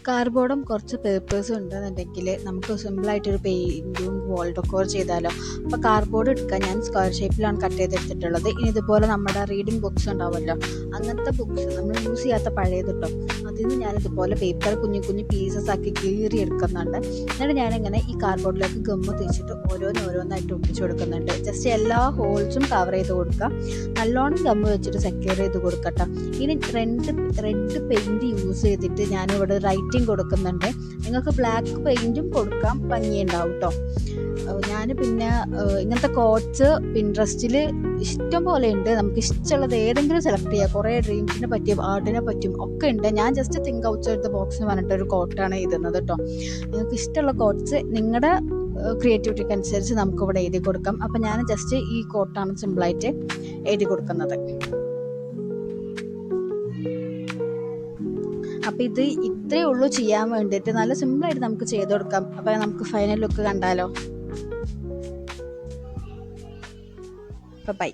കാർഡ്ബോർഡും കുറച്ച് പേപ്പേഴ്സും ഉണ്ടെന്നുണ്ടെങ്കിൽ നമുക്ക് സിമ്പിളായിട്ടൊരു പെയിൻറ്റും വാൾ ഡെക്കോർ ചെയ്താലോ. അപ്പോൾ കാർഡ്ബോർഡ് എടുക്കുക, ഞാൻ സ്ക്വയർ ഷേപ്പിലാണ് കട്ട് ചെയ്തെടുത്തിട്ടുള്ളത്. ഇനി ഇതുപോലെ നമ്മുടെ റീഡിങ് ബുക്സ് ഉണ്ടാവുമല്ലോ, അങ്ങനത്തെ ബുക്സ് നമ്മൾ യൂസ് ചെയ്യാത്ത പഴയത് കിട്ടും, അതിൽ നിന്ന് ഞാനിതുപോലെ പേപ്പർ കുഞ്ഞു കുഞ്ഞു പീസസ് ആക്കി കീറി എടുക്കുന്നുണ്ട്. എന്നിട്ട് ഞാനിങ്ങനെ ഈ കാർഡ്ബോർഡിലേക്ക് ഗമ്മ് തേച്ചിട്ട് ഓരോന്നായിട്ട് ഒട്ടിച്ചു കൊടുക്കുന്നുണ്ട്. ജസ്റ്റ് എല്ലാ ഹോൾസും കവർ ചെയ്ത് കൊടുക്കുക, നല്ലോണം ഗമ്മ് വെച്ചിട്ട് സെക്യൂർ ചെയ്ത് കൊടുക്കട്ടെ. ഇനി റെഡ് പെയിൻറ്റ് യൂസ് ചെയ്തിട്ട് ഞാനിവിടെ റൈറ്റിംഗ് കൊടുക്കുന്നുണ്ട്. നിങ്ങൾക്ക് ബ്ലാക്ക് പെയിൻറ്റും കൊടുക്കാം, ഭംഗിയുണ്ടാവും കേട്ടോ. ഞാൻ പിന്നെ ഇങ്ങനത്തെ കോട്ട്സ് പിൻട്രസ്റ്റിൽ ഇഷ്ടം പോലെ ഉണ്ട്, നമുക്ക് ഇഷ്ടമുള്ളത് ഏതെങ്കിലും സെലക്ട് ചെയ്യുക. കുറേ ഡ്രീംസിനെ പറ്റിയും ആർട്ടിനെ പറ്റിയും ഒക്കെ ഉണ്ട്. ഞാൻ just think outside the box എന്ന് പറഞ്ഞിട്ടൊരു കോട്ടാണ് എഴുതുന്നത് കേട്ടോ. നിങ്ങൾക്ക് ഇഷ്ടമുള്ള കോട്ട്സ് നിങ്ങളുടെ ക്രിയേറ്റിവിറ്റിക്ക് അനുസരിച്ച് നമുക്കിവിടെ എഴുതി കൊടുക്കാം. അപ്പം ഞാൻ ജസ്റ്റ് ഈ കോട്ടാണ് സിമ്പിളായിട്ട് എഴുതി കൊടുക്കുന്നത്. അപ്പം ഇത് ഇത്രയേ ഉള്ളൂ ചെയ്യാൻ വേണ്ടിയിട്ട്, നല്ല സിമ്പിളായിട്ട് നമുക്ക് ചെയ്ത് കൊടുക്കാം. അപ്പം നമുക്ക് ഫൈനൽ ലുക്ക് കണ്ടാലോ. ബൈ.